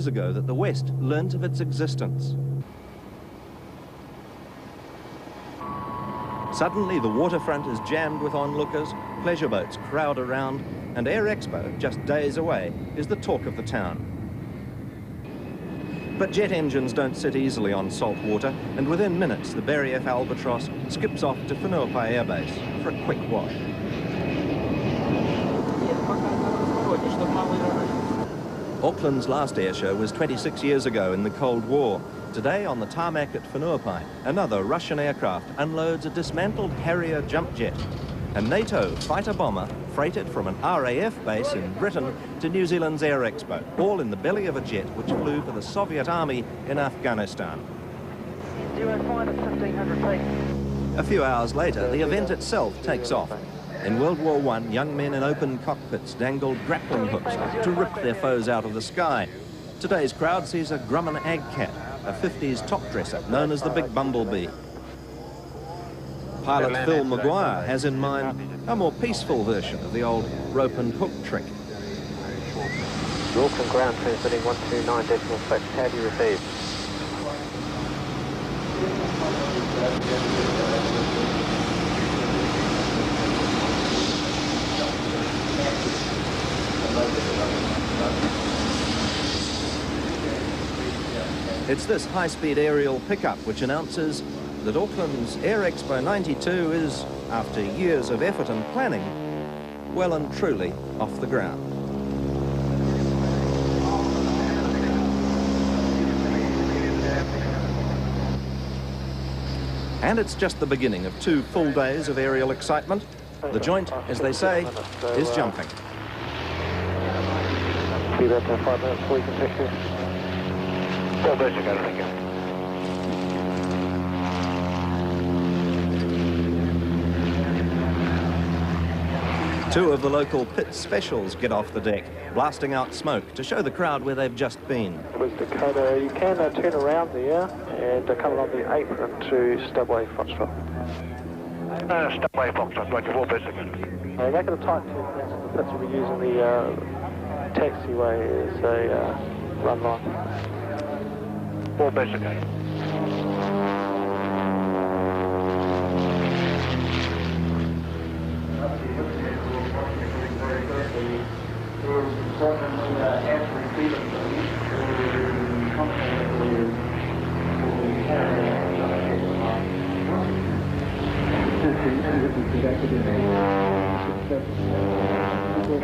years ago that the West learnt of its existence. Suddenly, the waterfront is jammed with onlookers, pleasure boats crowd around, and Air Expo, just days away, is the talk of the town. But jet engines don't sit easily on salt water, and within minutes, the Berry F Albatross skips off to Whenuapai Air Base for a quick wash. Auckland's last air show was 26 years ago in the Cold War. Today, on the tarmac at Whenuapai, another Russian aircraft unloads a dismantled Harrier jump jet, a NATO fighter bomber freighted from an RAF base in Britain to New Zealand's Air Expo, all in the belly of a jet which flew for the Soviet Army in Afghanistan. 05 at 1500 feet. A few hours later, the event itself takes off. In World War I, young men in open cockpits dangled grappling hooks to rip their foes out of the sky. Today's crowd sees a Grumman Agcat, a 50s top-dresser known as the Big Bumblebee. Pilot Phil Maguire has in mind a more peaceful version of the old rope and hook trick. Auckland ground transmitting 129.6. How do you receive? It's this high-speed aerial pickup which announces that Auckland's Air Expo 92 is, after years of effort and planning, well and truly off the ground. And it's just the beginning of 2 full days of aerial excitement. The joint, as they say, is jumping. Be there for 5 minutes before you can fix it. All basic, I don't think. 2 of the local pit specials get off the deck, blasting out smoke to show the crowd where they've just been. With Dakota, you can turn around there and come along the apron to Stubway Foxtrot. Stubway Foxtrot, like a 4 basic. Make it a tight turn. That's what we use in the taxiway as a run line. 4 basic.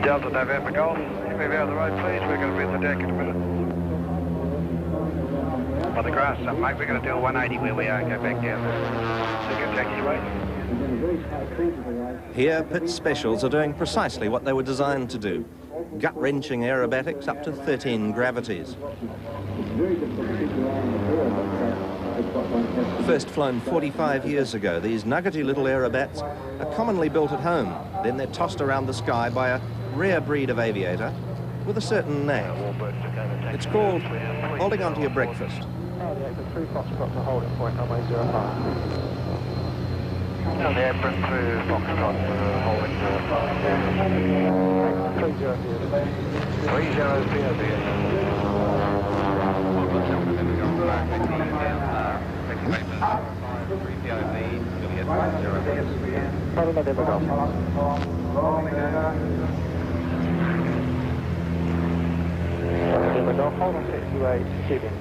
Delta November Golf, you move out of the road please, we're going to be on the deck in a minute. On the grass, mate, we're going to do a 180 where we are and go back down. Second taxiway. Here, pit specials are doing precisely what they were designed to do. Gut-wrenching aerobatics up to 13 gravities. First flown 45 years ago, these nuggety little aerobats are commonly built at home. Then they're tossed around the sky by a rare breed of aviator with a certain knack. It's called holding onto your breakfast. Through Foxtrot to holding point, runway 05. On the apron through Foxtrot to holding 05. 30 Golf, hold on 68, keeping.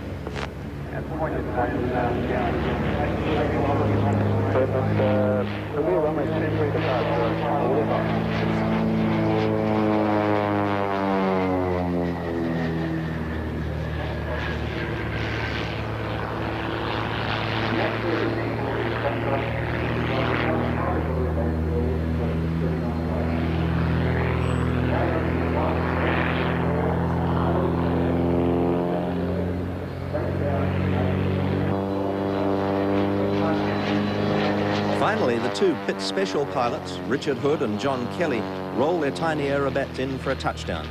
The real runway 23 departure. Finally, the 2 pit special pilots, Richard Hood and John Kelly, roll their tiny aerobats in for a touchdown.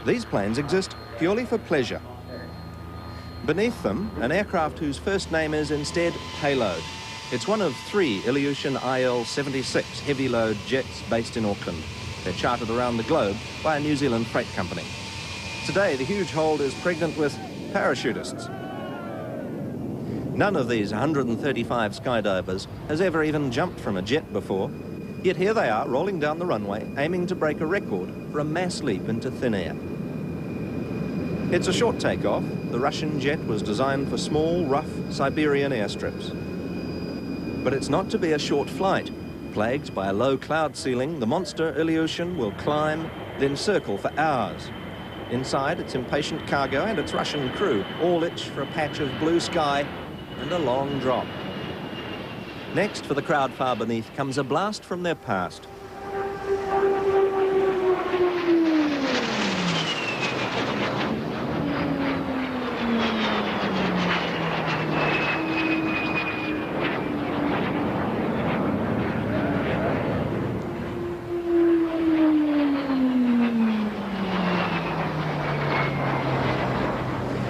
These planes exist purely for pleasure. Beneath them, an aircraft whose first name is instead Payload. It's one of 3 Ilyushin IL-76 heavy-load jets based in Auckland. They're chartered around the globe by a New Zealand freight company. Today, the huge hold is pregnant with parachutists. None of these 135 skydivers has ever even jumped from a jet before. Yet here they are, rolling down the runway, aiming to break a record for a mass leap into thin air. It's a short takeoff. The Russian jet was designed for small, rough Siberian airstrips. But it's not to be a short flight. Plagued by a low cloud ceiling, the monster Ilyushin will climb, then circle for hours. Inside, its impatient cargo and its Russian crew all itch for a patch of blue sky and a long drop. Next, for the crowd far beneath, comes a blast from their past.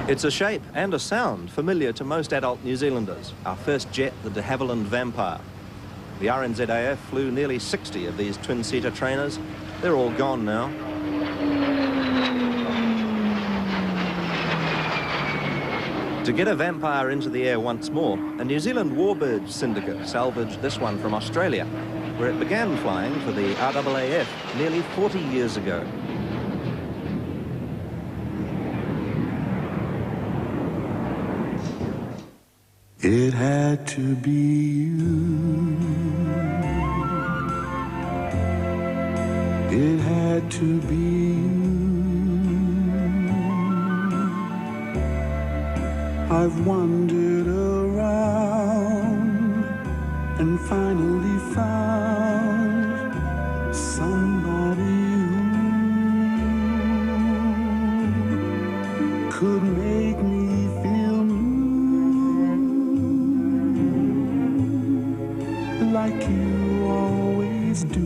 It's a shape and a sound familiar to most adult New Zealanders. Our first jet, the de Havilland Vampire. The RNZAF flew nearly 60 of these twin-seater trainers. They're all gone now. To get a Vampire into the air once more, a New Zealand Warbird syndicate salvaged this one from Australia, where it began flying for the RAAF nearly 40 years ago. It had to be you. It had to be you. I've wandered around and finally found somebody who could make me feel like you always do.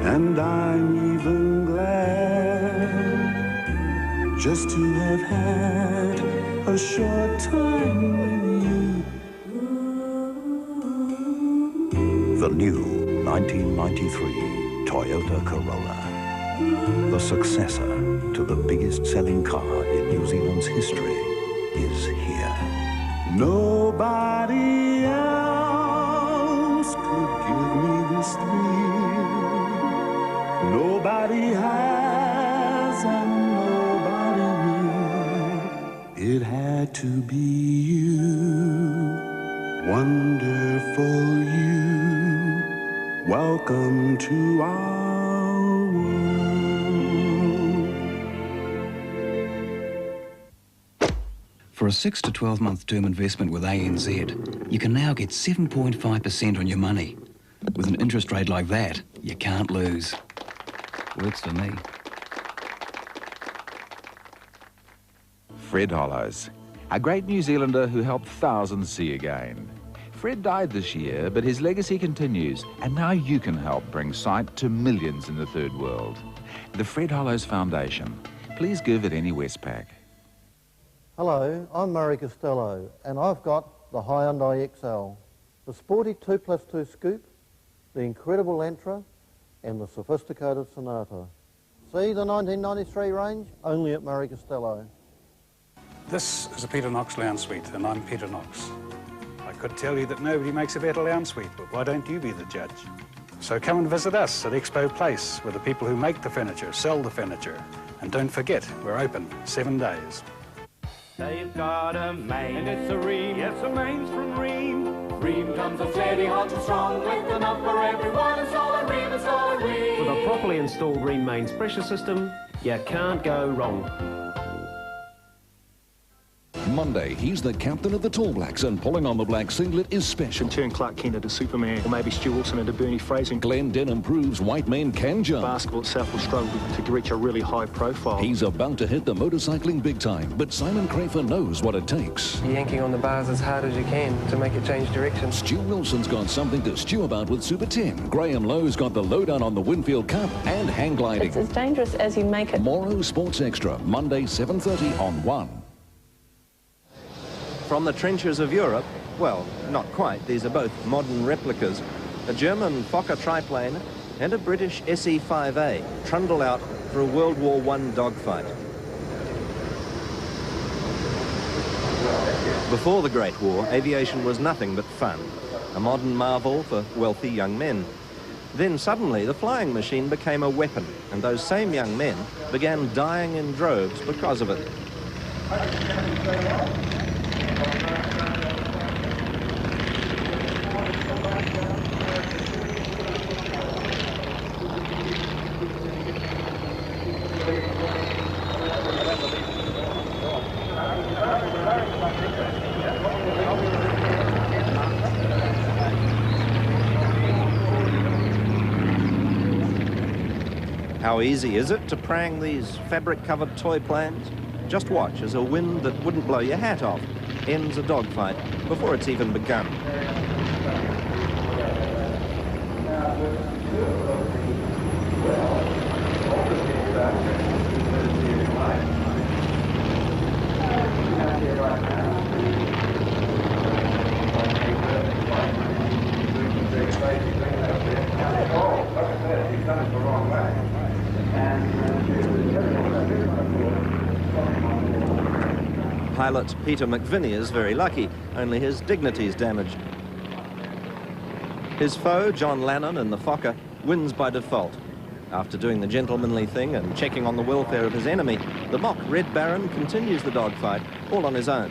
And I'm even glad just to have had a short time with you. The new 1993 Toyota Corolla. The successor to the biggest selling car in New Zealand's history is here. Nobody else could give me this thrill. Nobody has and nobody will. It had to be you, wonderful you. Welcome to our world. For a 6 to 12 month term investment with ANZ, you can now get 7.5% on your money. With an interest rate like that, you can't lose. Works for me. Fred Hollows, a great New Zealander who helped thousands see again. Fred died this year, but his legacy continues, and now you can help bring sight to millions in the third world. The Fred Hollows Foundation. Please give at any Westpac. Hello, I'm Murray Costello, and I've got the Hyundai XL, the sporty 2+2 Scoop, the incredible Lantra, and the sophisticated Sonata. See the 1993 range? Only at Murray Costello. This is a Peter Knox lounge suite, and I'm Peter Knox. I could tell you that nobody makes a better lounge suite, but why don't you be the judge? So come and visit us at Expo Place, where the people who make the furniture sell the furniture. And don't forget, we're open 7 days. They've got a main, and it's a ream. Yes, a main's from ream. Ream comes a steady, hot and strong, with enough for everyone. It's all a ream, it's all a ream. With a properly installed ream mains pressure system, you can't go wrong. Monday, he's the captain of the Tall Blacks, and pulling on the black singlet is special. Turn Clark Kent into Superman, or maybe Stu Wilson into Bernie Fraser. Glenn Denham proves white men can jump. Basketball itself will struggle to reach a really high profile. He's about to hit the motorcycling big time, but Simon Crafer knows what it takes. Yanking on the bars as hard as you can to make it change direction. Stu Wilson's got something to stew about with Super 10. Graham Lowe's got the lowdown on the Winfield Cup and hang gliding. It's as dangerous as you make it. Morrow Sports Extra, Monday 7:30 on 1. From the trenches of Europe, well, not quite, these are both modern replicas, a German Fokker triplane and a British SE-5A trundle out for a World War I dogfight. Before the Great War, aviation was nothing but fun, a modern marvel for wealthy young men. Then suddenly the flying machine became a weapon, and those same young men began dying in droves because of it. How easy is it to prang these fabric-covered toy planes? Just watch as a wind that wouldn't blow your hat off ends a dogfight before it's even begun. Pilot Peter McVinney is very lucky, only his dignity's damaged. His foe, John Lannon in the Fokker, wins by default. After doing the gentlemanly thing and checking on the welfare of his enemy, the mock Red Baron continues the dogfight all on his own.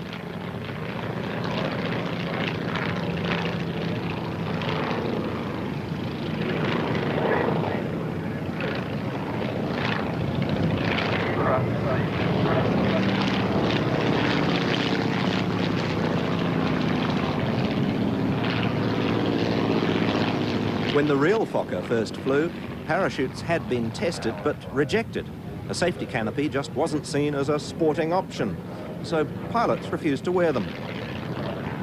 When the real Fokker first flew, parachutes had been tested but rejected. A safety canopy just wasn't seen as a sporting option, so pilots refused to wear them.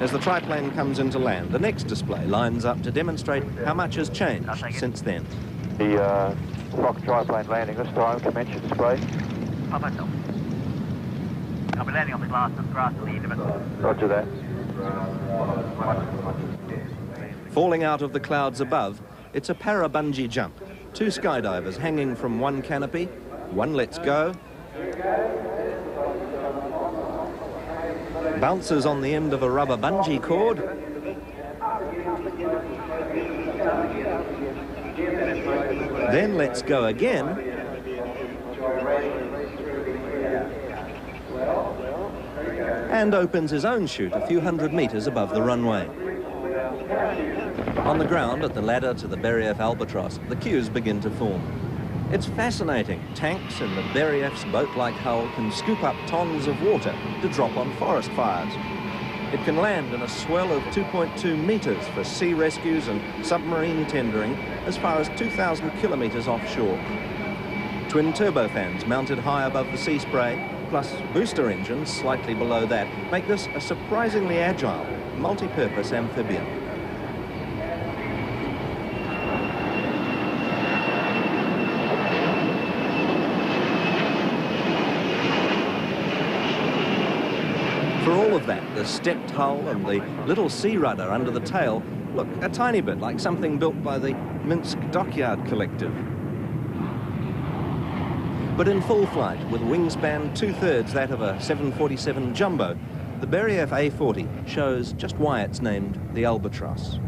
As the triplane comes into land, the next display lines up to demonstrate how much has changed since then. The Fokker triplane landing this time, commence your display. I'll be landing on the grass at the end of it. Roger that. Falling out of the clouds above, it's a para-bungee jump. Two skydivers hanging from one canopy, one lets go, bounces on the end of a rubber bungee cord, then lets go again, and opens his own chute a few hundred meters above the runway. On the ground, at the ladder to the Berryef Albatross, the queues begin to form. It's fascinating. Tanks in the Berryef's boat-like hull can scoop up tons of water to drop on forest fires. It can land in a swell of 2.2 meters for sea rescues and submarine tendering as far as 2,000 kilometers offshore. Twin turbofans mounted high above the sea spray, plus booster engines slightly below that, make this a surprisingly agile, multi-purpose amphibian. For all of that, the stepped hull and the little sea rudder under the tail look a tiny bit like something built by the Minsk Dockyard Collective. But in full flight, with a wingspan two-thirds that of a 747 Jumbo, the Berryef A40 shows just why it's named the Albatross.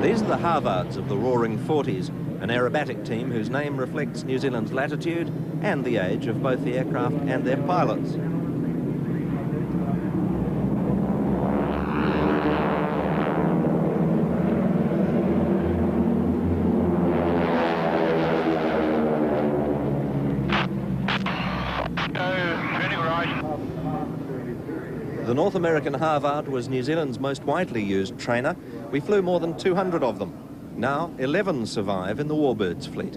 These are the Harvards of the Roaring 40s, an aerobatic team whose name reflects New Zealand's latitude and the age of both the aircraft and their pilots. The North American Harvard was New Zealand's most widely used trainer. We flew more than 200 of them. Now, 11 survive in the Warbirds fleet.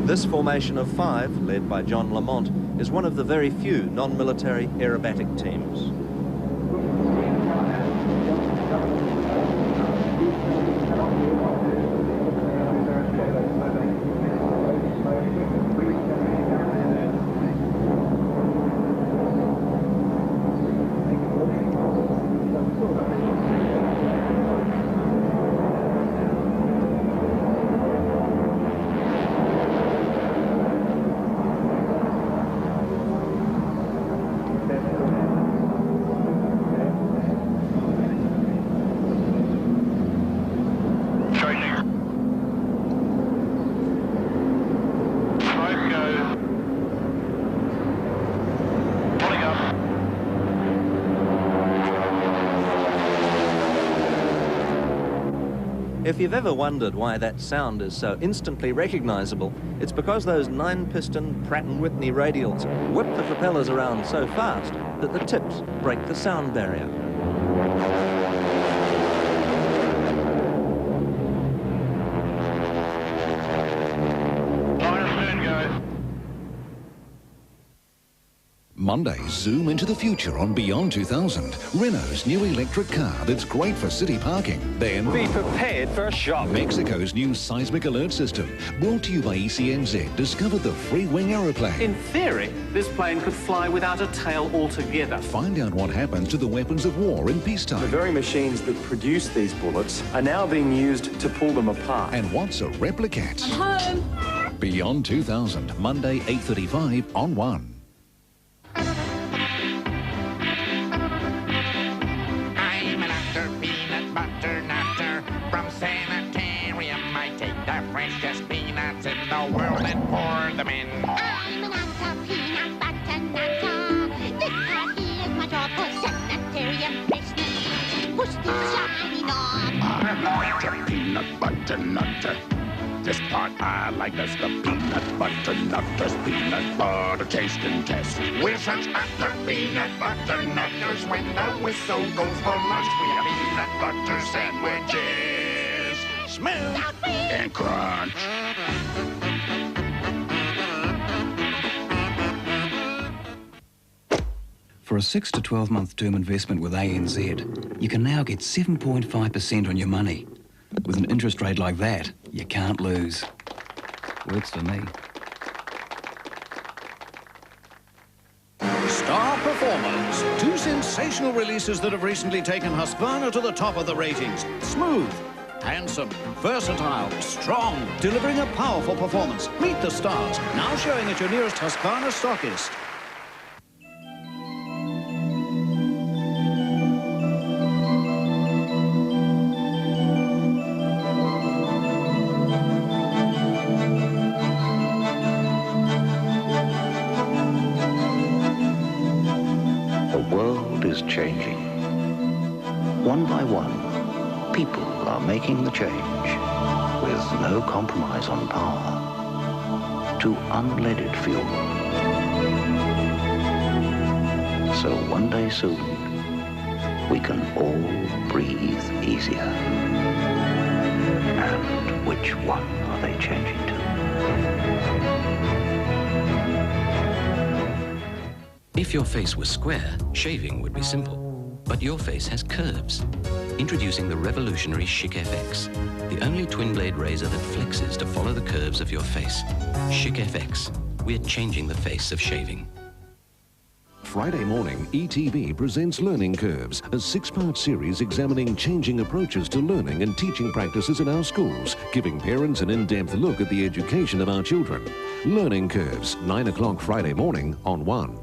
This formation of 5, led by John Lamont, is one of the very few non-military aerobatic teams. If you've ever wondered why that sound is so instantly recognizable, it's because those 9-piston Pratt & Whitney radials whip the propellers around so fast that the tips break the sound barrier. Monday, zoom into the future on Beyond 2000. Renault's new electric car that's great for city parking. Then be prepared for a shock. Mexico's new seismic alert system. Brought to you by ECMZ. Discover the free-wing aeroplane. In theory, this plane could fly without a tail altogether. Find out what happens to the weapons of war in peacetime. The very machines that produce these bullets are now being used to pull them apart. And what's a replicat? I'm home. Beyond 2000, Monday, 8:35 on 1. Freshest peanuts in the world and pour them in. I'm an otter, peanut butter nutter. This part is my job for sanitarium freshness. Push the shining on. I'm an otter, peanut butter nutter. This part I like as the peanut butter nutters. Peanut butter taste and test. We're such otter, peanut butter nutters. When the whistle goes for lunch, we have peanut butter sandwiches. Smooth and crunch. For a 6 to 12 month term investment with ANZ, you can now get 7.5% on your money. With an interest rate like that, you can't lose. Works for me. Star Performers. 2 sensational releases that have recently taken Husqvarna to the top of the ratings. Smooth, handsome, versatile, strong, delivering a powerful performance. Meet the stars, now showing at your nearest Husqvarna stockist. The world is changing. One by one, people are making the change with no compromise on power to unleaded fuel. So one day soon, we can all breathe easier. And which one are they changing to? If your face was square, shaving would be simple. But your face has curves. Introducing the revolutionary Chic FX, the only twin-blade razor that flexes to follow the curves of your face. Chic FX. We're changing the face of shaving. Friday morning, ETV presents Learning Curves, a 6-part series examining changing approaches to learning and teaching practices in our schools, giving parents an in-depth look at the education of our children. Learning Curves, 9 o'clock Friday morning on 1.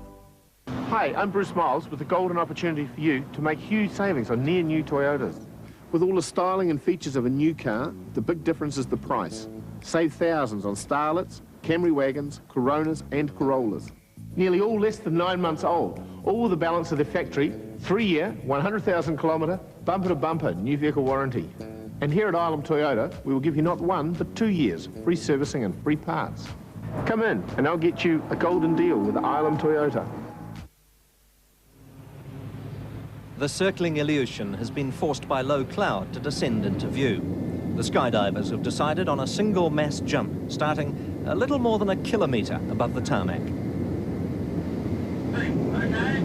Hi, I'm Bruce Miles with a golden opportunity for you to make huge savings on near-new Toyotas. With all the styling and features of a new car, the big difference is the price. Save thousands on Starlets, Camry wagons, Coronas and Corollas. Nearly all less than 9 months old, all with the balance of the factory, 3-year, 100,000 kilometre, bumper-to-bumper new vehicle warranty. And here at Island Toyota, we will give you not 1, but 2 years, free servicing and free parts. Come in and I'll get you a golden deal with Island Toyota. The circling Ilyushin has been forced by low cloud to descend into view. The skydivers have decided on a single mass jump, starting a little more than a kilometre above the tarmac.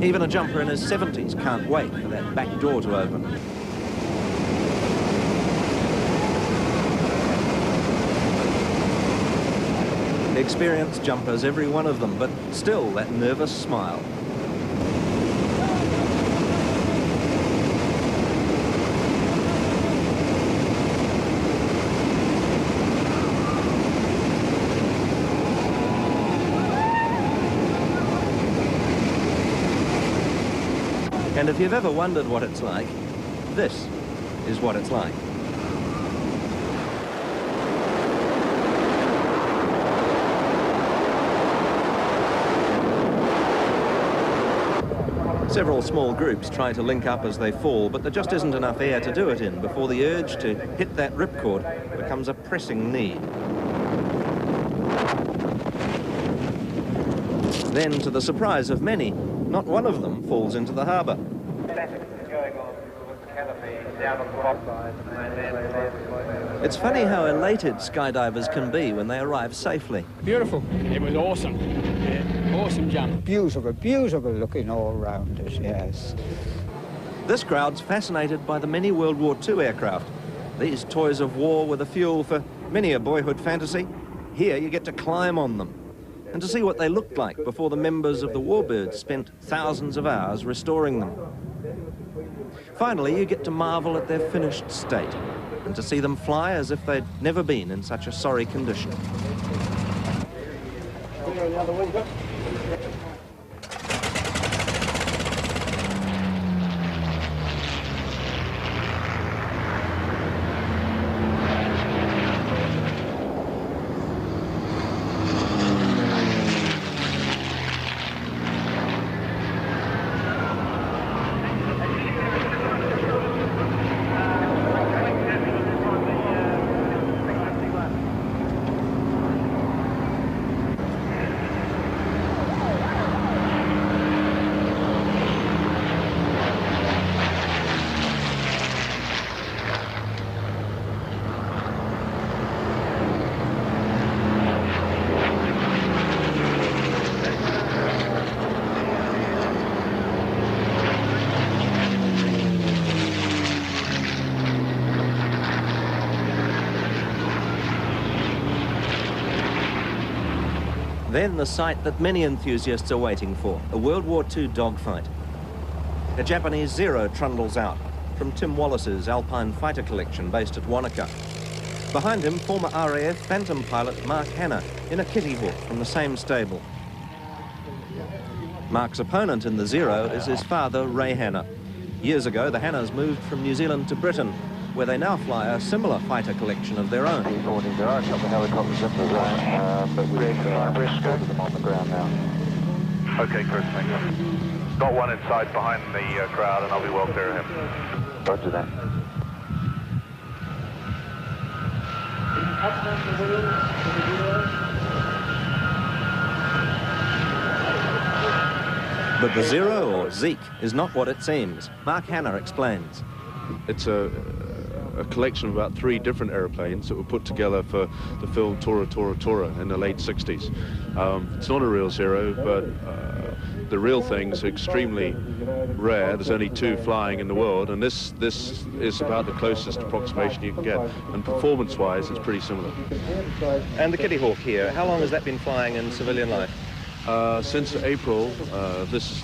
Even a jumper in his 70s can't wait for that back door to open. Experienced jumpers, every one of them, but still that nervous smile. And if you've ever wondered what it's like, this is what it's like. Several small groups try to link up as they fall, but there just isn't enough air to do it in before the urge to hit that ripcord becomes a pressing need. Then, to the surprise of many, not one of them falls into the harbour. It's funny how elated skydivers can be when they arrive safely. Beautiful. It was awesome. Yeah, awesome jump. Beautiful, beautiful looking all around us, yes. This crowd's fascinated by the many World War II aircraft. These toys of war were the fuel for many a boyhood fantasy. Here you get to climb on them and to see what they looked like before the members of the Warbirds spent thousands of hours restoring them. Finally, you get to marvel at their finished state and to see them fly as if they'd never been in such a sorry condition. Then the sight that many enthusiasts are waiting for, a World War II dogfight. A Japanese Zero trundles out from Tim Wallace's Alpine fighter collection based at Wanaka. Behind him, former RAF Phantom pilot Mark Hanna in a Kitty Hawk from the same stable. Mark's opponent in the Zero is his father, Ray Hanna. Years ago, the Hannas moved from New Zealand to Britain, where they now fly a similar fighter collection of their own. There are a couple of helicopters in the zone, but we've spotted them on the ground now. Okay, Chris, thank you. Got one inside behind the crowd, and I'll be well clear of him. Roger that. But the Zero, or Zeke, is not what it seems. Mark Hanna explains. It's a collection of about 3 different aeroplanes that were put together for the film Tora Tora Tora in the late 60s. It's not a real Zero, but the real thing's extremely rare. There's only 2 flying in the world, and this is about the closest approximation you can get. And performance-wise, it's pretty similar. And the Kitty Hawk here, how long has that been flying in civilian life? Since April this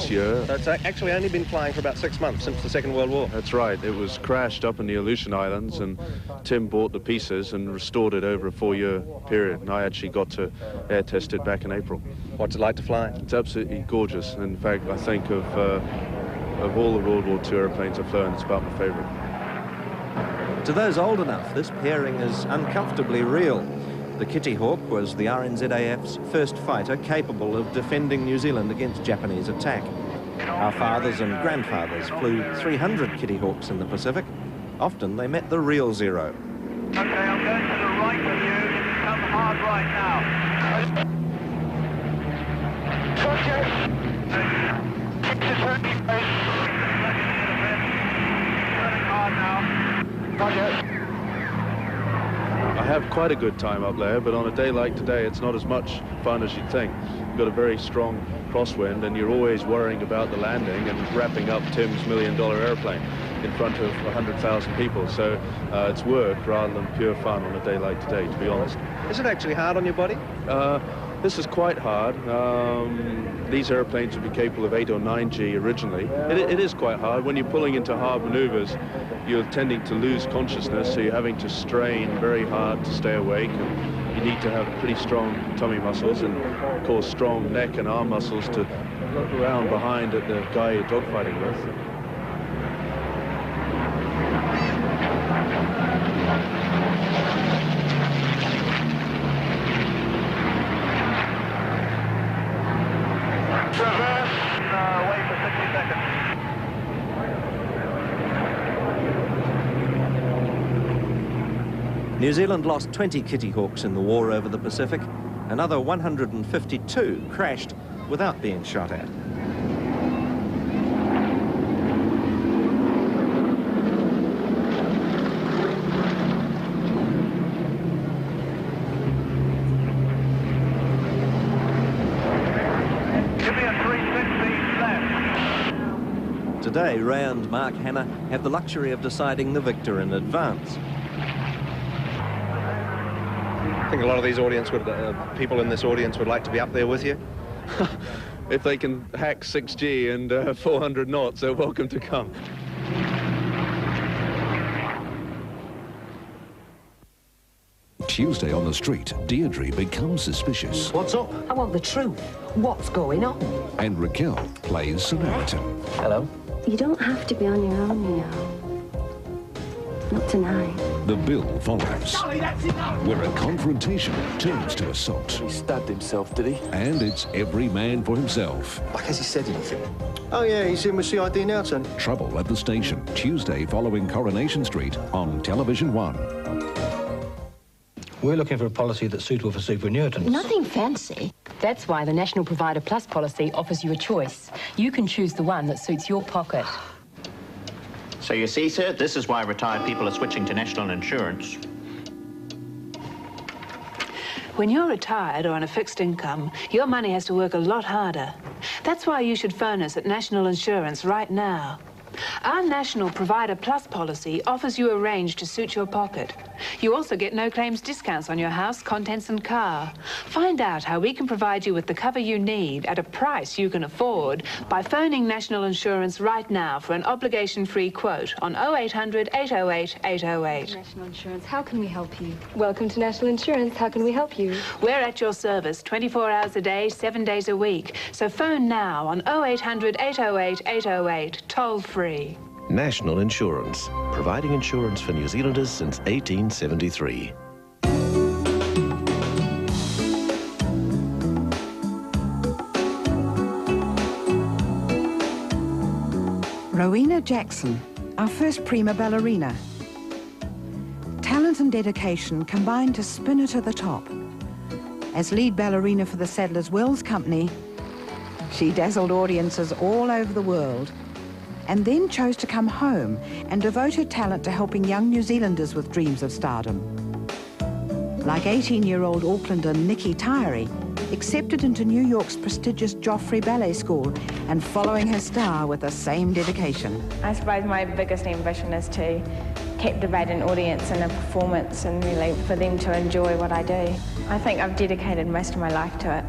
year. So it's actually only been flying for about 6 months since the Second World War. That's right. It was crashed up in the Aleutian Islands, and Tim bought the pieces and restored it over a 4-year period, and I actually got to air test it back in April. What's it like to fly? It's absolutely gorgeous. In fact, I think of all the World War II airplanes I've flown, it's about my favorite. To those old enough, this pairing is uncomfortably real. The Kitty Hawk was the RNZAF's first fighter capable of defending New Zealand against Japanese attack. Our fathers and grandfathers flew 300 Kitty Hawks in the Pacific. Often they met the real zero. Okay, I'm going to the right of you. It's come hard right now. Turning hard now. Roger. I have quite a good time up there, but on a day like today, it's not as much fun as you'd think. You've got a very strong crosswind, and you're always worrying about the landing and wrapping up Tim's $1 million airplane in front of 100,000 people. So it's work rather than pure fun on a day like today, to be honest. Is it actually hard on your body? This is quite hard. These airplanes would be capable of 8 or 9G originally. It is quite hard. When you're pulling into hard maneuvers, you're tending to lose consciousness, so you're having to strain very hard to stay awake. And you need to have pretty strong tummy muscles and, of course, strong neck and arm muscles to look around behind at the guy you're dogfighting with. New Zealand lost 20 Kitty Hawks in the war over the Pacific. Another 152 crashed without being shot at. Give me a 360 left. Today, Ray and Mark Hanna have the luxury of deciding the victor in advance. I think a lot of these people in this audience would like to be up there with you. If they can hack 6G and 400 knots, they're welcome to come. Tuesday on the street, Deirdre becomes suspicious. What's up? I want the truth. What's going on? And Raquel plays Samaritan. Hello? You don't have to be on your own, you know. Not tonight. The bill follows, Charlie, that's enough! where a confrontation turns to assault. He stabbed himself, did he? And it's every man for himself. Like, has he said anything? Oh, yeah, he's in with CID now, son. Trouble at the Station, Tuesday following Coronation Street on Television 1. We're looking for a policy that's suitable for superannuitants. Nothing fancy. That's why the National Provider Plus policy offers you a choice. You can choose the one that suits your pocket. So you see, sir, this is why retired people are switching to national insurance. When you're retired or on a fixed income, your money has to work a lot harder. That's why you should phone us at National Insurance right now. Our National Provider Plus policy offers you a range to suit your pocket. You also get no claims discounts on your house, contents and car. Find out how we can provide you with the cover you need at a price you can afford by phoning National Insurance right now for an obligation-free quote on 0800 808 808. National Insurance, how can we help you? Welcome to National Insurance, how can we help you? We're at your service 24 hours a day, 7 days a week. So phone now on 0800 808 808, toll-free. National Insurance, providing insurance for New Zealanders since 1873. Rowena Jackson, our first prima ballerina. Talent and dedication combined to spin her to the top. As lead ballerina for the Sadler's Wells Company, she dazzled audiences all over the world, and then chose to come home and devote her talent to helping young New Zealanders with dreams of stardom. Like 18-year-old Aucklander Nikki Tyree, accepted into New York's prestigious Joffrey Ballet School and following her star with the same dedication. I suppose my biggest ambition is to captivate an audience in a performance and really for them to enjoy what I do. I think I've dedicated most of my life to it,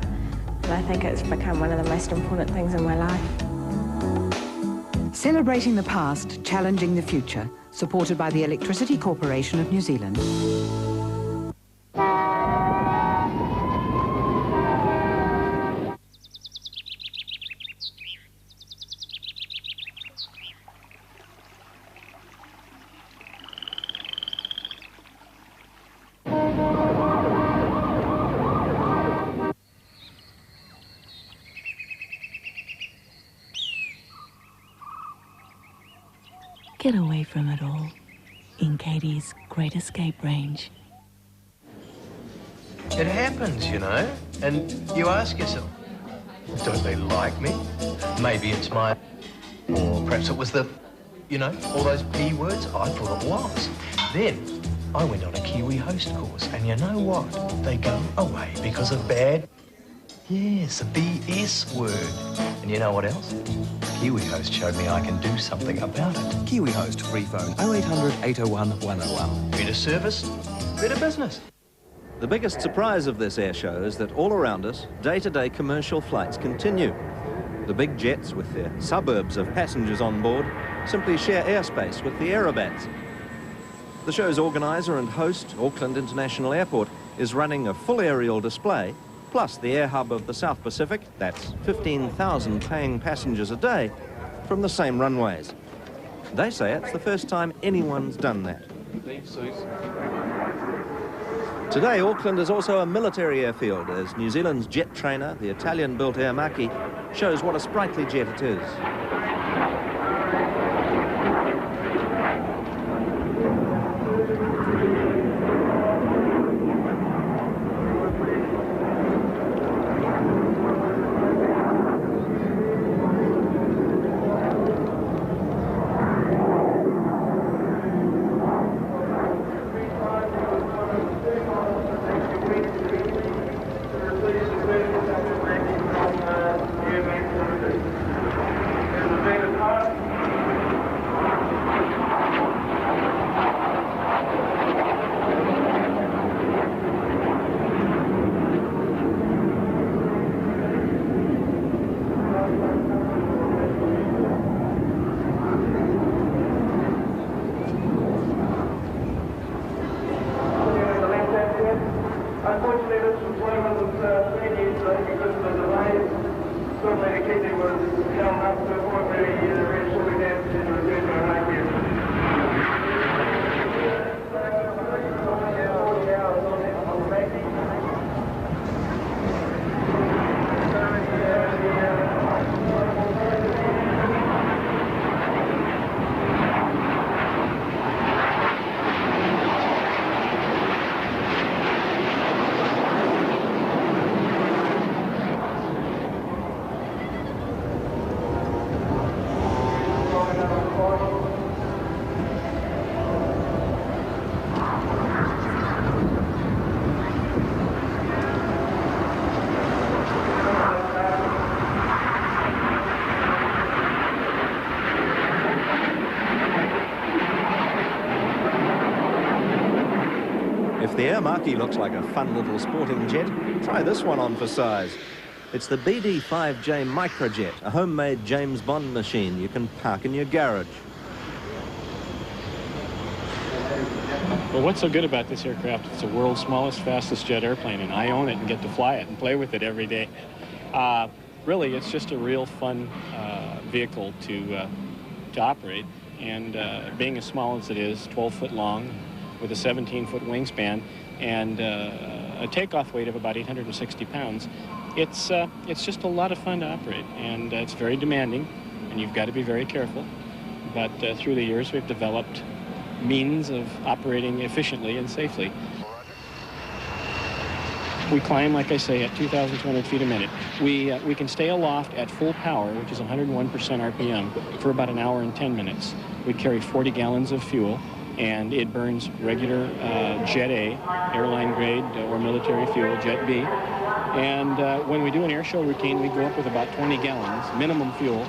And I think it's become one of the most important things in my life. Celebrating the past, challenging the future, supported by the Electricity Corporation of New Zealand. Get away from it all in Katie's Great Escape range. It happens, you know, and you ask yourself, don't they like me? Maybe it's my... or perhaps it was the, you know, all those P words. I thought it was. Then I went on a Kiwi host course, and you know what? They go away because of bad... Yes, a BS word. And you know what else? Kiwi Host showed me I can do something about it. Kiwi Host, free phone 0800 801 101. Better service, better business. The biggest surprise of this air show is that all around us, day-to-day commercial flights continue. The big jets with their suburbs of passengers on board simply share airspace with the aerobats. The show's organiser and host, Auckland International Airport, is running a full aerial display, plus the air hub of the South Pacific, that's 15,000 paying passengers a day, from the same runways. They say it's the first time anyone's done that. Today, Auckland is also a military airfield, as New Zealand's jet trainer, the Italian-built Air Maki, shows what a sprightly jet it is. Unfortunately, this deployment was previous because of the delays. Certainly, the Kitty was held up to a point where he eventually had to return to Arabia. 40 hours on the Maki. If the Air Maki looks like a fun little sporting jet, try this one on for size. It's the BD-5J Microjet, a homemade James Bond machine you can park in your garage. Well, what's so good about this aircraft? It's the world's smallest, fastest jet airplane, and I own it and get to fly it and play with it every day. Really, it's just a real fun vehicle to operate, and being as small as it is, 12 foot long, with a 17-foot wingspan, and a takeoff weight of about 860 pounds, it's just a lot of fun to operate, and it's very demanding, and you've got to be very careful. But through the years, we've developed means of operating efficiently and safely. We climb, like I say, at 2,200 feet a minute. We can stay aloft at full power, which is 101% RPM, for about an hour and 10 minutes. We carry 40 gallons of fuel, and it burns regular Jet A, airline grade or military fuel, Jet B. And when we do an air show routine, we go up with about 20 gallons, minimum fuel,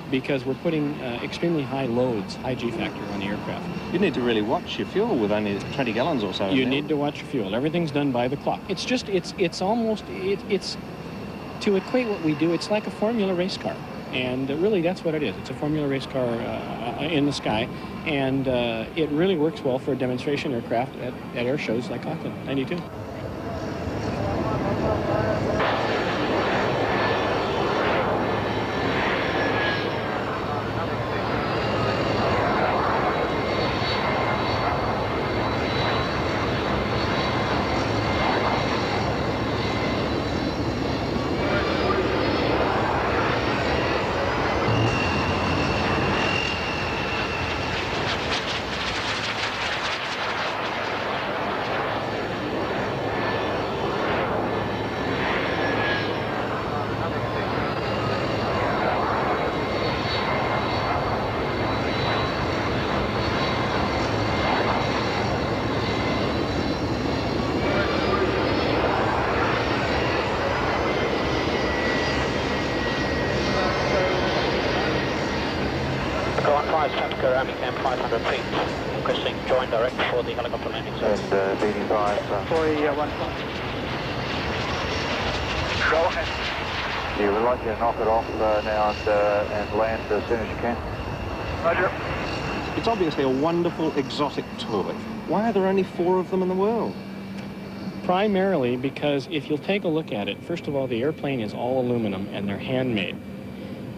because we're putting extremely high loads, high G factor on the aircraft. You need to really watch your fuel with only 20 gallons or so. You need to watch your fuel. Everything's done by the clock. It's just, it's To equate what we do, it's like a Formula race car. And really, that's what it is. It's a Formula race car in the sky. And it really works well for a demonstration aircraft at air shows like Auckland 92. Camp 500 feet, requesting join direct for the helicopter landing zone. And BD5 for 1. Go ahead. Yeah, we'd like you to knock it off now and land as soon as you can. Roger. It's obviously a wonderful exotic toy. Why are there only 4 of them in the world? Primarily because if you'll take a look at it, first of all, the airplane is all aluminum and they're handmade.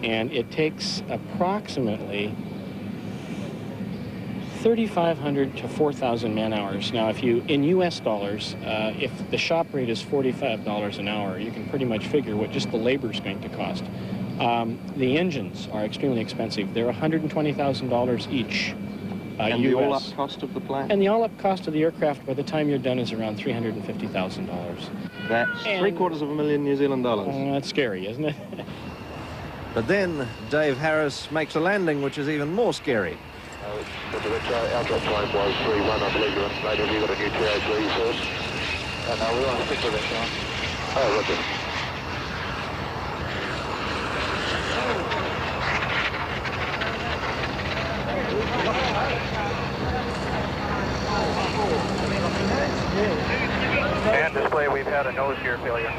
And it takes approximately 3,500 to 4,000 man-hours. Now, if you, in US dollars, if the shop rate is $45 an hour, you can pretty much figure what just the labor is going to cost. The engines are extremely expensive. They're $120,000 each. And US. the all-up cost of the plane? And the all-up cost of the aircraft, by the time you're done, is around $350,000. That's $750,000 New Zealand dollars. That's scary, isn't it? But then Dave Harris makes a landing, which is even more scary. Our drop time was 3-1, I believe you're on state. Have you got a new TH resource? No, we want to stick with it, Sean. Oh, roger. And display, we've had a nose gear failure.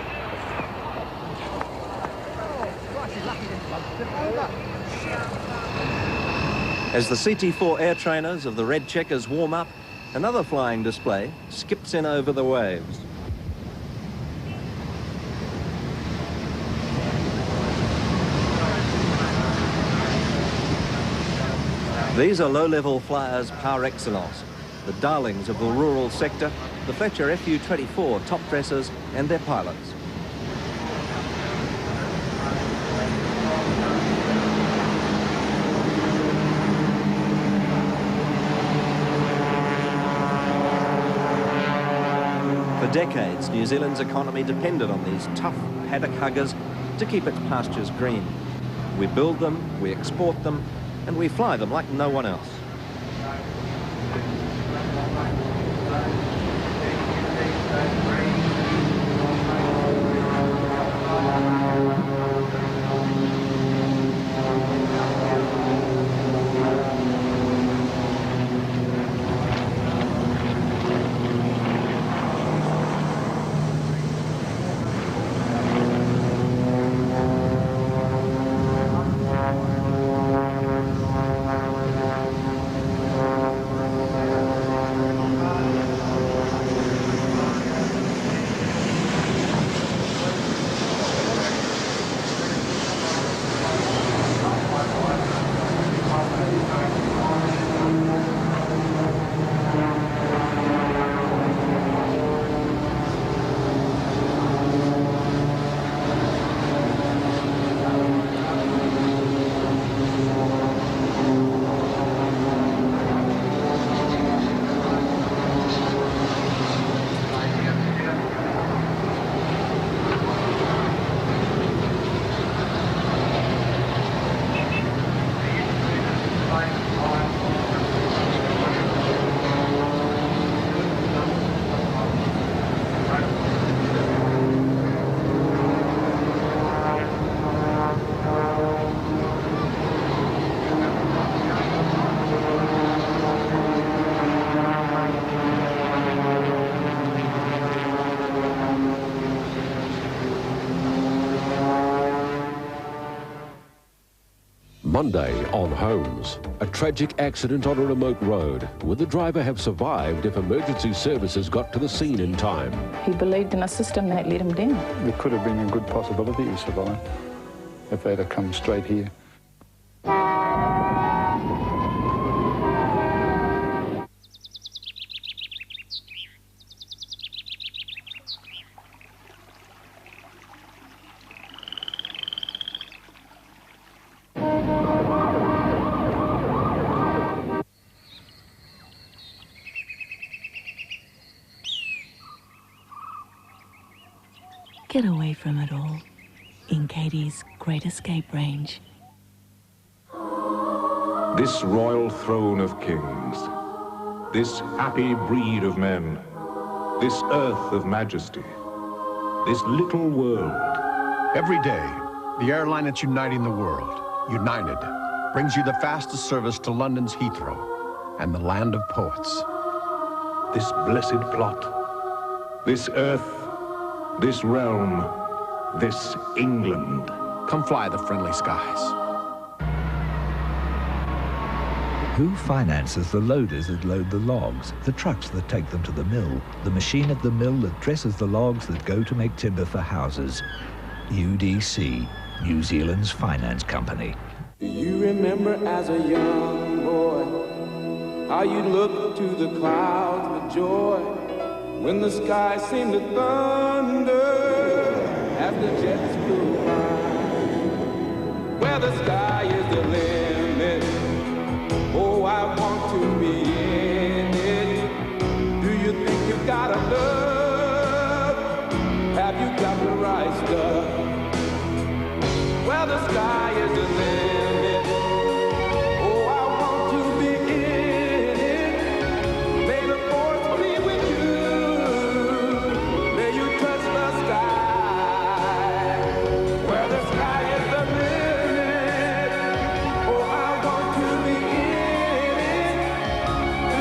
As the CT4 air trainers of the Red Checkers warm up, another flying display skips in over the waves. These are low-level flyers par excellence, the darlings of the rural sector, the Fletcher Fu-24 top dressers and their pilots. For decades, New Zealand's economy depended on these tough paddock huggers to keep its pastures green. We build them, we export them, and we fly them like no one else. Fine. Monday on Homes. A tragic accident on a remote road. Would the driver have survived if emergency services got to the scene in time? He believed in a system that let him down. There could have been a good possibility he survived if they'd have come straight here. Get away from it all in Katie's Great Escape range. This royal throne of kings, this happy breed of men, this earth of majesty, this little world. Every day, the airline that's uniting the world, United, brings you the fastest service to London's Heathrow and the land of poets. This blessed plot, this earth, this realm, this England. Come fly the friendly skies. Who finances the loaders that load the logs, the trucks that take them to the mill, the machine at the mill that dresses the logs that go to make timber for houses? UDC, New Zealand's finance company. Do you remember as a young boy how you looked to the clouds with joy when the sky seemed to thunder as the jets flew by? Where the sky is the limit, oh, I want to be in it. Do you think you got enough? Have you got the right stuff? Where the sky is the limit, oh, I want to be in it. May the force be with you. May you touch the sky. Where the sky is the limit, oh, I want to be in it.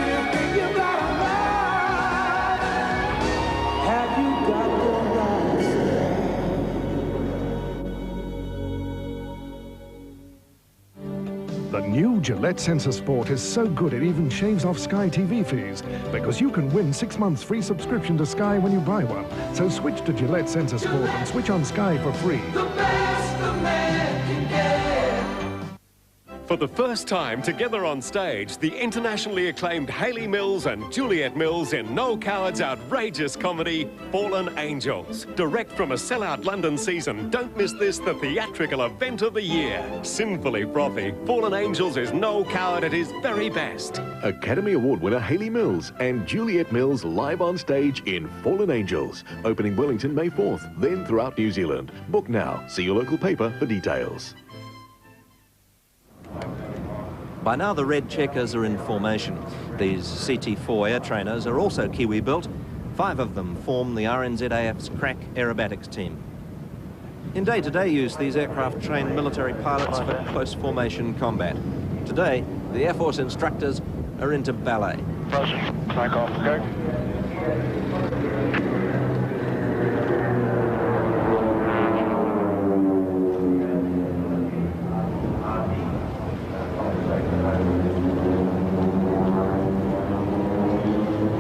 Do you think you got enough? Have you got the right stuff? The new Gillette Sensor Sport is so good it even shaves off Sky TV fees, because you can win 6 months free subscription to Sky when you buy one. So switch to Gillette Sensor Sport and switch on Sky for free. The best a man can get. For the first time together on stage, the internationally acclaimed Hayley Mills and Juliet Mills in Noel Coward's outrageous comedy, Fallen Angels. Direct from a sellout London season, don't miss this, the theatrical event of the year. Sinfully frothy, Fallen Angels is Noel Coward at his very best. Academy Award winner Hayley Mills and Juliet Mills live on stage in Fallen Angels. Opening Wellington May 4th, then throughout New Zealand. Book now. See your local paper for details. By now the red checkers are in formation. These CT4 air trainers are also Kiwi-built. 5 of them form the RNZAF's crack aerobatics team. In day-to-day use, these aircraft train military pilots for close formation combat. Today, the Air Force instructors are into ballet. Take off, go.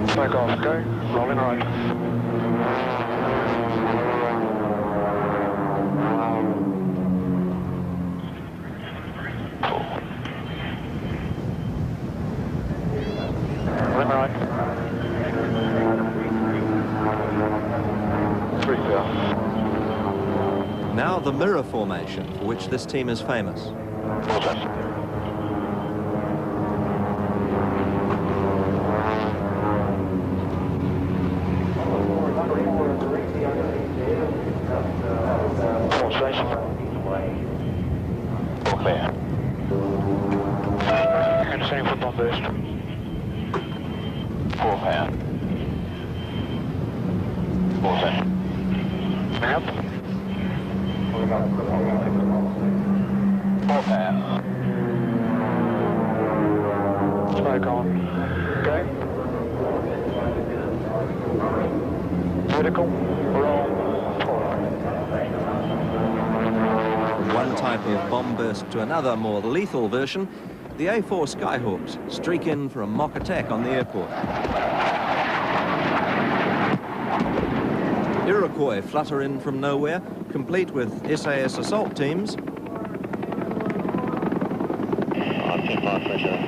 Take off, go. Rolling right. Rolling right. 3 down. Now the mirror formation, for which this team is famous. Well done. Clear. Conditioning football boost. 4 power. 14. Up. 4 power. Smoke on. Go. Vertical. Roll. one type of bomb burst to another, more lethal version, the A4 Skyhawks streak in for a mock attack on the airport. Iroquois flutter in from nowhere, complete with SAS assault teams. 10 bar pressure.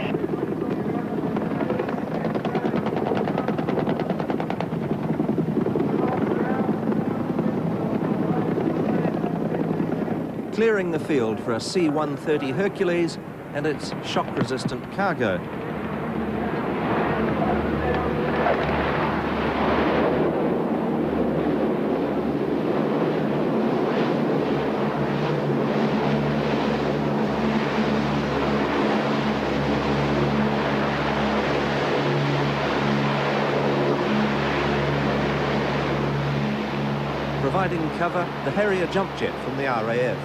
Clearing the field for a C-130 Hercules and its shock-resistant cargo. Providing cover, the Harrier jump jet from the RAF.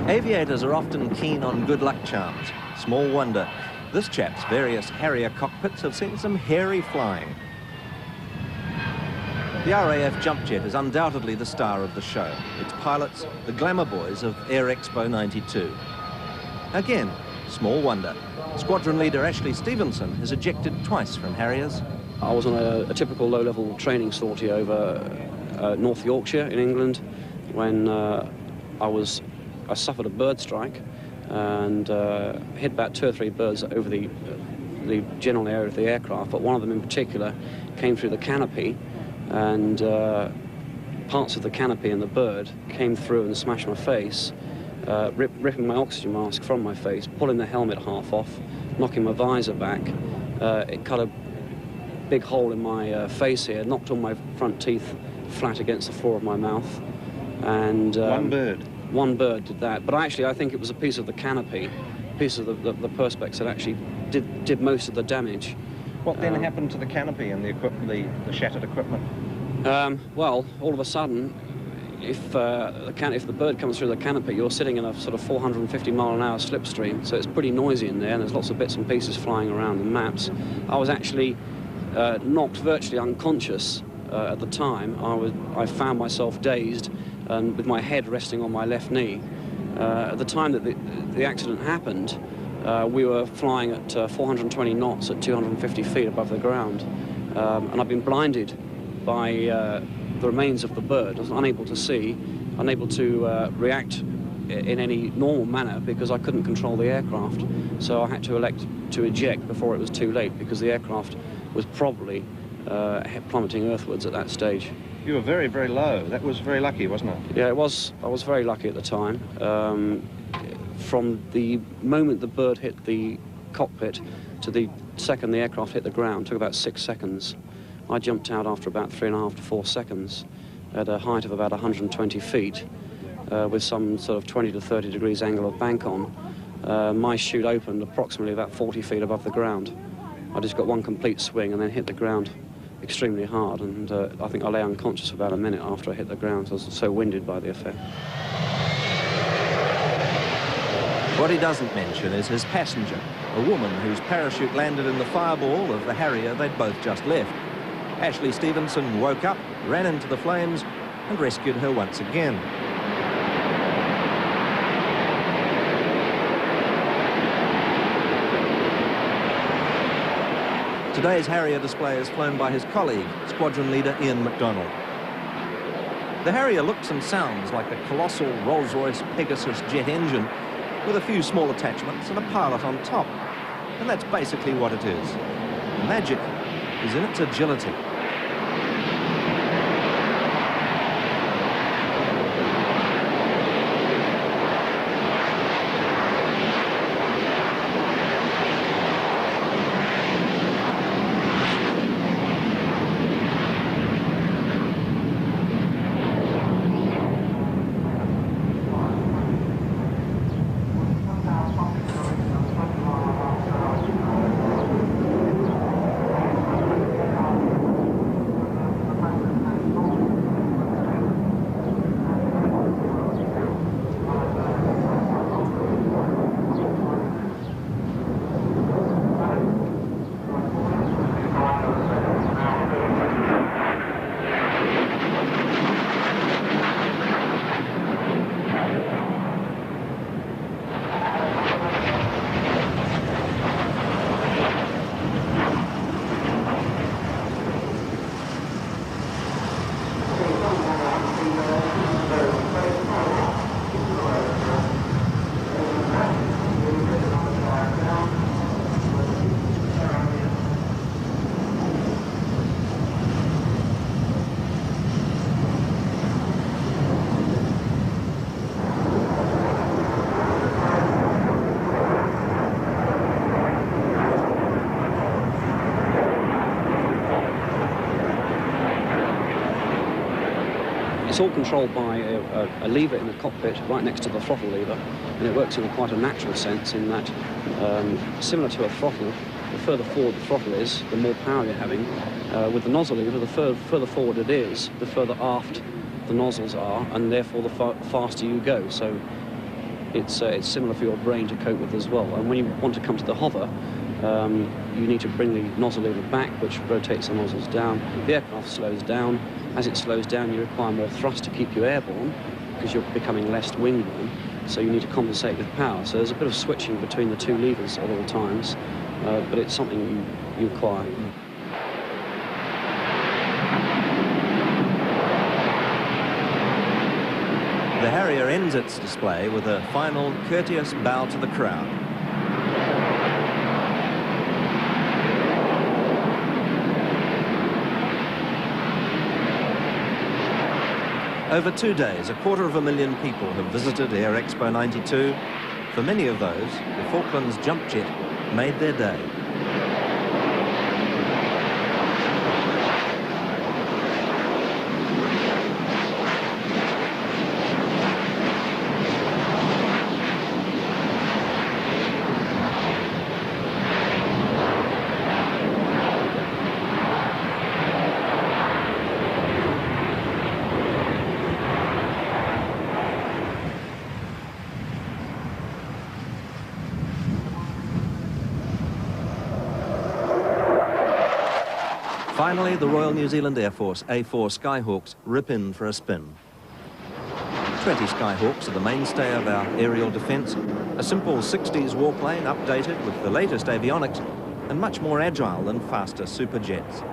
Aviators are often keen on good luck charms. Small wonder, this chap's various Harrier cockpits have seen some hairy flying. The RAF jump jet is undoubtedly the star of the show. Its pilots, the glamour boys of Air Expo 92. Again, small wonder. Squadron leader Ashley Stevenson is ejected twice from Harriers. I was on a typical low-level training sortie over North Yorkshire in England when I suffered a bird strike and hit about 2 or 3 birds over the general area of the aircraft, but one of them in particular came through the canopy, and parts of the canopy and the bird came through and smashed my face, ripping my oxygen mask from my face, pulling the helmet half off, knocking my visor back. It cut a big hole in my face here, knocked all my front teeth flat against the floor of my mouth. And one bird did that, but actually I think it was a piece of the canopy, a piece of the perspex that actually did most of the damage. What then happened to the canopy and the shattered equipment? Well, all of a sudden, if the bird comes through the canopy, you're sitting in a sort of 450 mile an hour slipstream, so it's pretty noisy in there, and there's lots of bits and pieces flying around and maps. I was actually knocked virtually unconscious at the time. I found myself dazed and with my head resting on my left knee. At the time that the accident happened, we were flying at 420 knots at 250 feet above the ground, and I've been blinded by the remains of the bird. I was unable to see, unable to react in any normal manner because I couldn't control the aircraft. So I had to elect to eject before it was too late, because the aircraft was probably plummeting earthwards at that stage. You were very, very low. That was very lucky, wasn't it? Yeah, it was. I was very lucky at the time. From the moment the bird hit the cockpit to the second the aircraft hit the ground, took about 6 seconds. I jumped out after about 3.5 to 4 seconds at a height of about 120 feet with some sort of 20 to 30 degrees angle of bank on. My chute opened approximately about 40 feet above the ground. I just got one complete swing and then hit the ground extremely hard, and I think I lay unconscious for about a minute after I hit the ground. I was so winded by the effect. What he doesn't mention is his passenger, a woman whose parachute landed in the fireball of the Harrier they'd both just left. Ashley Stevenson woke up, ran into the flames, and rescued her once again. Today's Harrier display is flown by his colleague, Squadron Leader Ian MacDonald. The Harrier looks and sounds like a colossal Rolls-Royce Pegasus jet engine with a few small attachments and a pilot on top. And that's basically what it is. The magic is in its agility. It's all controlled by a lever in the cockpit right next to the throttle lever, and it works in quite a natural sense in that, similar to a throttle, the further forward the throttle is, the more power you're having. With the nozzle lever, the further forward it is, the further aft the nozzles are, and therefore the faster you go. So it's similar for your brain to cope with as well. And when you want to come to the hover, you need to bring the nozzle lever back, which rotates the nozzles down. The aircraft slows down. As it slows down, you require more thrust to keep you airborne, because you're becoming less wingborne, so you need to compensate with power. So there's a bit of switching between the two levers at all times, but it's something you require. The Harrier ends its display with a final courteous bow to the crowd. Over 2 days, 250,000 people have visited Air Expo 92. For many of those, the Falklands jump jet made their day. Finally, the Royal New Zealand Air Force A4 Skyhawks rip in for a spin. 20 Skyhawks are the mainstay of our aerial defence. A simple 60s warplane updated with the latest avionics and much more agile than faster superjets.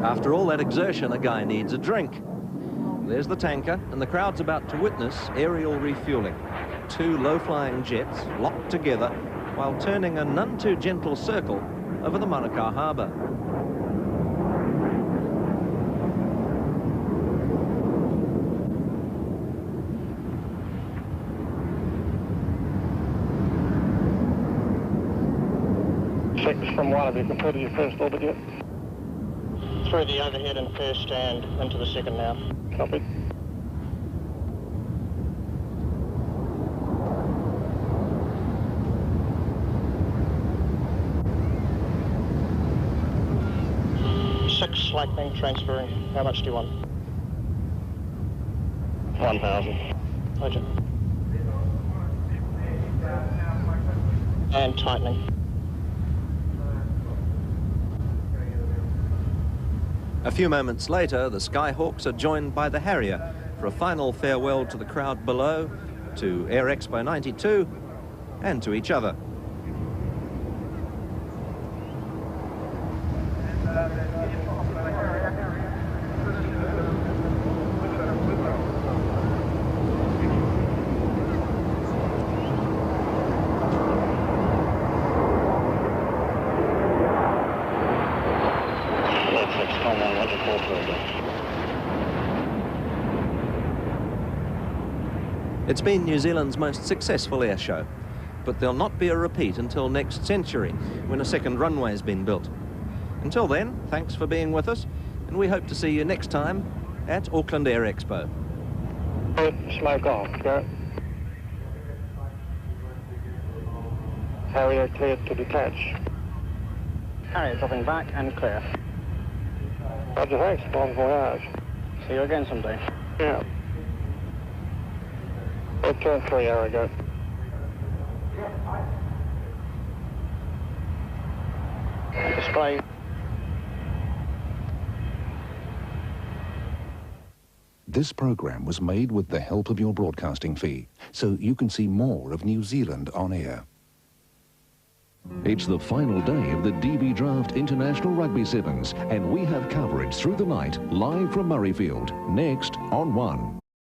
After all that exertion, a guy needs a drink. There's the tanker, and the crowd's about to witness aerial refueling. 2 low-flying jets locked together while turning a none-too-gentle circle over the Manukau harbour. From 1, have you completed your first orbit yet? Through the overhead and first and into the second now. Copy. Six lightning transferring. How much do you want? 1,000. Roger. And tightening. A few moments later, the Skyhawks are joined by the Harrier for a final farewell to the crowd below, to Air Expo 92, and to each other. It's been New Zealand's most successful air show, but there'll not be a repeat until next century, when a second runway's been built. Until then, thanks for being with us, and we hope to see you next time at Auckland Air Expo. Smoke off, go. Harrier cleared to detach. Harrier dropping back and clear. Roger, thanks. Bon voyage. See you again someday. Yeah. Turn 3, Harrier, go. Display. This program was made with the help of your broadcasting fee, so you can see more of New Zealand on air. It's the final day of the DB Draft International Rugby Sevens, and we have coverage through the night live from Murrayfield, next on 1.